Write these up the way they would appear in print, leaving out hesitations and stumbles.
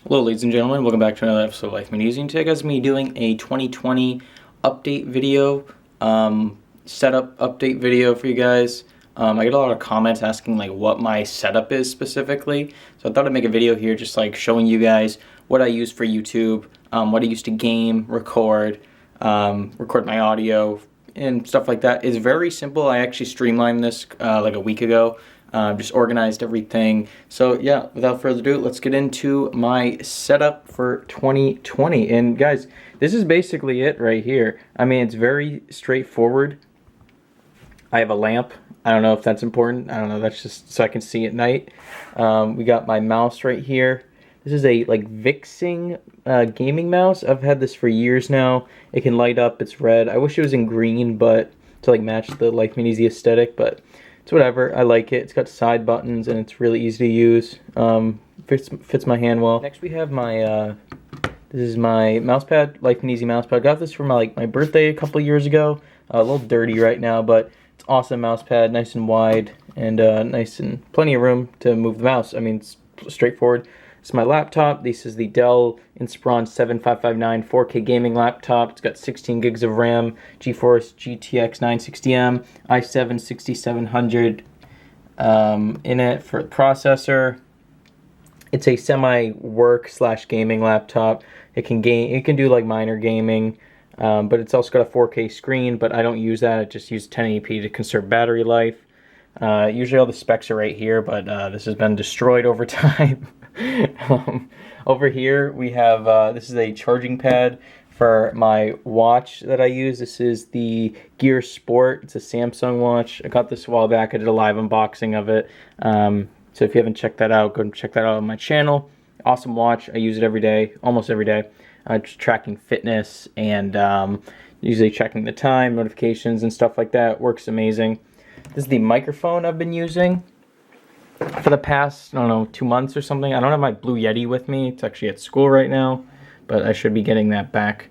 Hello ladies and gentlemen, welcome back to another episode of Life Made Easy. Today guys, me doing a 2020 update video, setup update video for you guys. I get a lot of comments asking like what my setup is specifically, so I thought I'd make a video here just like showing you guys what I use for YouTube, what I use to game, record my audio and stuff like that. It's very simple. I actually streamlined this like a week ago. Just organized everything. So yeah, without further ado, let's get into my setup for 2020. And guys, this is basically it right here. I mean, it's very straightforward. I have a lamp. I don't know if that's important. I don't know. That's just so I can see at night. We got my mouse right here. This is a like Vixing gaming mouse. I've had this for years now. It can light up. It's red. I wish it was in green, but to like match the Life Made Easy aesthetic, but it's whatever. I like it. It's got side buttons and it's really easy to use. Fits my hand well. Next we have my this is my mouse pad, Life Made Easy mouse pad. Got this for my birthday a couple years ago. A little dirty right now, but it's awesome mouse pad, nice and wide and nice and plenty of room to move the mouse. I mean, it's straightforward. It's my laptop. This is the Dell Inspiron 7559 4K gaming laptop. It's got 16 gigs of RAM, GeForce GTX 960M, i7 6700 in it for the processor. It's a semi-work / gaming laptop. It can do like minor gaming, but it's also got a 4K screen. But I don't use that. I just use 1080p to conserve battery life. Usually all the specs are right here, but this has been destroyed over time. Over here we have this is a charging pad for my watch that I use. This is the Gear Sport. It's a Samsung watch. I got this a while back. I did a live unboxing of it. So if you haven't checked that out, go and check that out on my channel. Awesome watch. I use it every day, almost every day. Just tracking fitness and usually checking the time, notifications and stuff like that. Works amazing. This is the microphone I've been using for the past, I don't know, 2 months or something. I don't have my Blue Yeti with me. It's actually at school right now, but I should be getting that back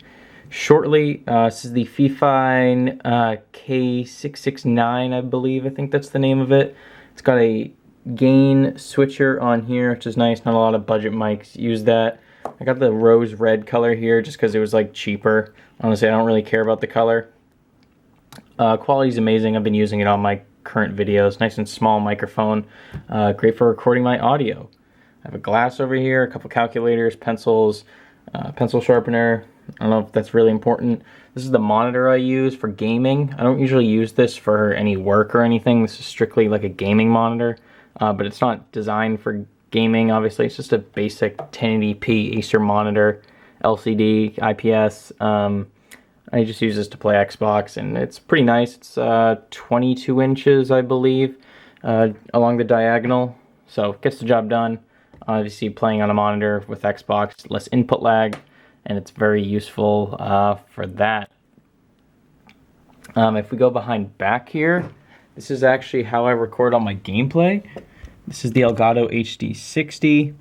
shortly. This is the Fifine K669, I believe. I think that's the name of it. It's got a gain switcher on here, which is nice. Not a lot of budget mics use that. I got the rose red color here just because it was like cheaper. Honestly, I don't really care about the color. Quality's amazing. I've been using it on my current videos. Nice and small microphone, great for recording my audio. I have a glass over here, a couple calculators, pencils, pencil sharpener. I don't know if that's really important. This is the monitor I use for gaming. I don't usually use this for any work or anything. This is strictly like a gaming monitor, but it's not designed for gaming. Obviously, it's just a basic 1080p Acer monitor, LCD, IPS. I just use this to play Xbox, and it's pretty nice. It's 22 inches, I believe, along the diagonal, so it gets the job done. Obviously, playing on a monitor with Xbox, less input lag, and it's very useful for that. If we go behind back here, this is actually how I record all my gameplay. This is the Elgato HD60.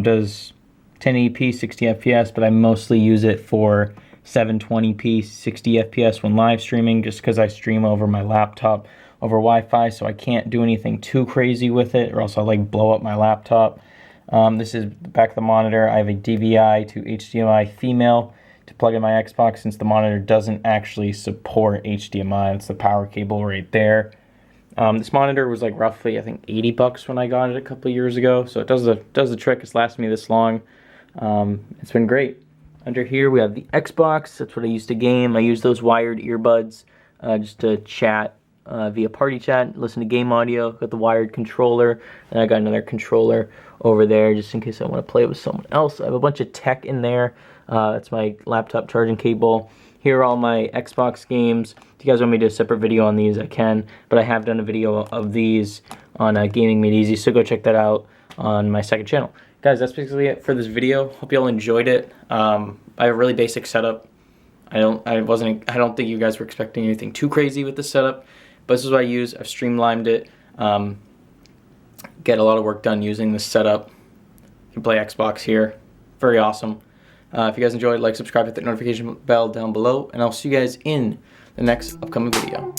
Does 1080p, 60 FPS, but I mostly use it for 720p 60 FPS when live streaming, just because I stream over my laptop over Wi-Fi, so I can't do anything too crazy with it, or else I'll like blow up my laptop. This is the back of the monitor. I have a DVI to HDMI female to plug in my Xbox, since the monitor doesn't actually support HDMI. It's the power cable right there. This monitor was like roughly, I think, 80 bucks when I got it a couple of years ago, so it does the trick. It's lasted me this long. It's been great. Under here we have the Xbox. That's what I use to game. I use those wired earbuds just to chat via party chat, listen to game audio. Got the wired controller, and I got another controller over there just in case I want to play with someone else. I have a bunch of tech in there. That's my laptop charging cable. Here are all my Xbox games. If you guys want me to do a separate video on these, I can, but I have done a video of these on Gaming Made Easy, so go check that out on my second channel. Guys, that's basically it for this video. Hope you all enjoyed it. I have a really basic setup. I don't think you guys were expecting anything too crazy with this setup, but this is what I use. I've streamlined it. Get a lot of work done using this setup. You can play Xbox here. Very awesome. If you guys enjoyed, like, subscribe, hit the notification bell down below, and I'll see you guys in the next upcoming video.